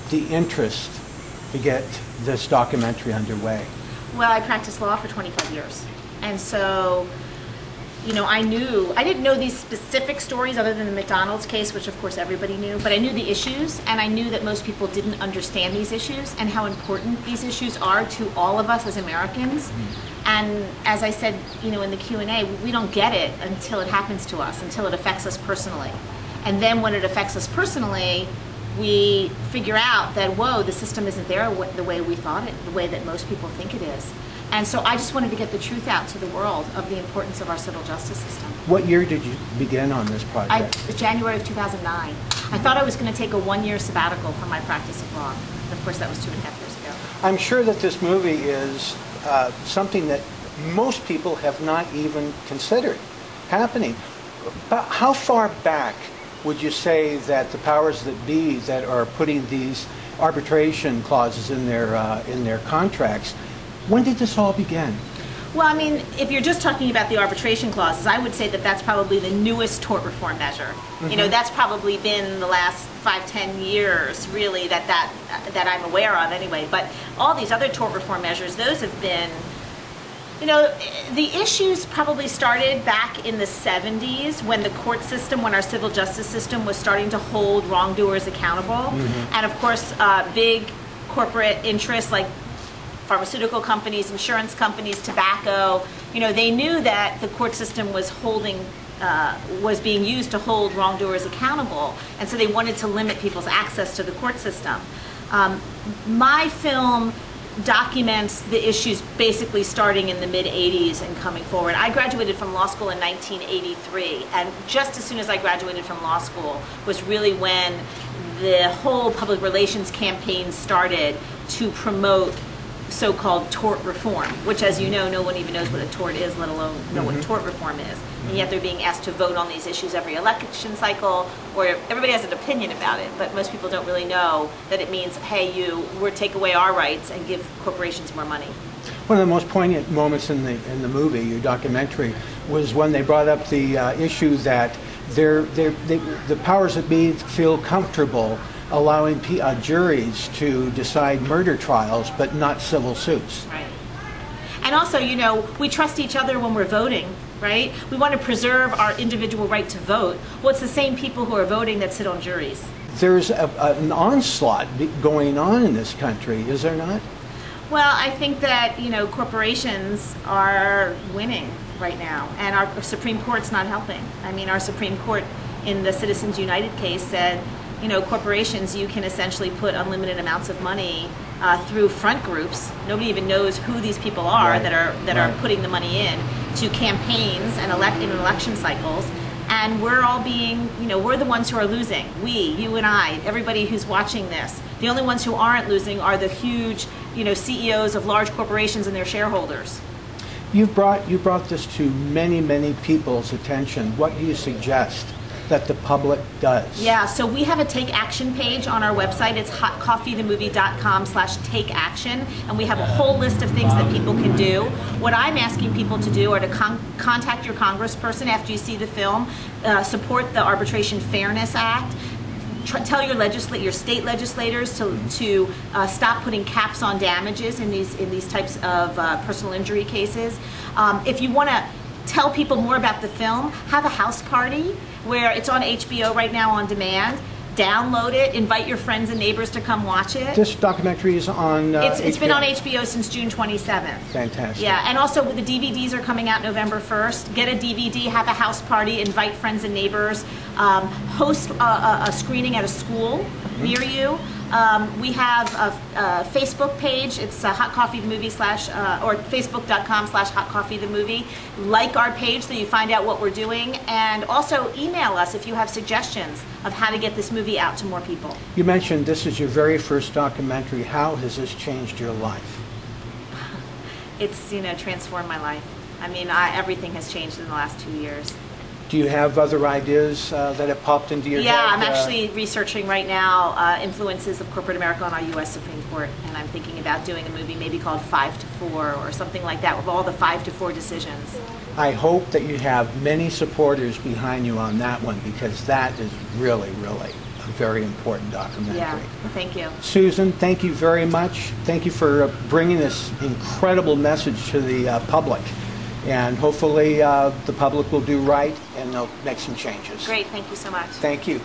the interest to get this documentary underway? Well, I practiced law for 25 years. And so, you know, I didn't know these specific stories other than the McDonald's case, which of course everybody knew, but I knew the issues, and I knew that most people didn't understand these issues and how important these issues are to all of us as Americans. And as I said, you know, in the Q&A, we don't get it until it happens to us, until it affects us personally. And then when it affects us personally, we figure out that, whoa, the system isn't there the way we thought it, the way that most people think it is. And so I just wanted to get the truth out to the world of the importance of our civil justice system. What year did you begin on this project? January of 2009. I thought I was going to take a one-year sabbatical from my practice of law. And of course, that was 2.5 years ago. I'm sure that this movie is something that most people have not even considered happening. But how far back would you say that the powers that be that are putting these arbitration clauses in their contracts, when did this all begin? Well, I mean, if you're just talking about the arbitration clauses, I would say that that's probably the newest tort reform measure. You know, that's probably been the last 5-10 years, really, that I'm aware of anyway. But all these other tort reform measures, those have been, you know, the issues probably started back in the 70s when the court system, when our civil justice system was starting to hold wrongdoers accountable. And of course, big corporate interests like pharmaceutical companies, insurance companies, tobacco, you know, they knew that the court system was was being used to hold wrongdoers accountable, and so they wanted to limit people's access to the court system. My film documents the issues basically starting in the mid-'80s and coming forward. I graduated from law school in 1983, and just as soon as I graduated from law school was really when the whole public relations campaign started to promote so-called tort reform, which, as you know, no one even knows what a tort is, let alone know what tort reform is. And yet they're being asked to vote on these issues every election cycle, or everybody has an opinion about it, but most people don't really know that it means, hey, we're take away our rights and give corporations more money. One of the most poignant moments in the movie, your documentary, was when they brought up the issue that the powers that be feel comfortable allowing juries to decide murder trials, but not civil suits. Right. And also, you know, we trust each other when we're voting, right? We want to preserve our individual right to vote. Well, it's the same people who are voting that sit on juries. There's an onslaught going on in this country, is there not? Well, I think that, you know, corporations are winning right now, and our Supreme Court's not helping. I mean, our Supreme Court in the Citizens United case said, you know, corporations, you can essentially put unlimited amounts of money through front groups. Nobody even knows who these people are Right. that are putting the money in to campaigns and in election cycles. And we're all being, you know, we're the ones who are losing. We, you and I, everybody who's watching this. The only ones who aren't losing are the huge, you know, CEOs of large corporations and their shareholders. You brought this to many people's attention. What do you suggest that the public does? Yeah, so we have a Take Action page on our website. It's hotcoffeethemovie.com/take action, and we have a whole list of things that people can do. What I'm asking people to do are to contact your congressperson after you see the film, support the Arbitration Fairness Act, tell your state legislators to stop putting caps on damages in these types of personal injury cases. If you want to tell people more about the film, have a house party where it's on HBO right now on demand. Download it, invite your friends and neighbors to come watch it. This documentary is on It's been on HBO since June 27th. Fantastic. Yeah, and also the DVDs are coming out November 1st. Get a DVD, have a house party, invite friends and neighbors, host a screening at a school near you. We have a Facebook page. It's Hot Coffee the Movie or Facebook.com/Hot Coffee the Movie. Like our page so you find out what we're doing, and also email us if you have suggestions of how to get this movie out to more people. You mentioned this is your very first documentary. How has this changed your life? It's, you know, transformed my life. I mean, everything has changed in the last 2 years. Do you have other ideas that have popped into your head? Yeah, I'm actually researching right now influences of corporate America on our U.S. Supreme Court, and I'm thinking about doing a movie maybe called 5 to 4 or something like that with all the 5 to 4 decisions. I hope that you have many supporters behind you on that one, because that is really very important documentary. Yeah, thank you. Susan, thank you very much. Thank you for bringing this incredible message to the public. And hopefully the public will do right and they'll make some changes. Great, thank you so much. Thank you.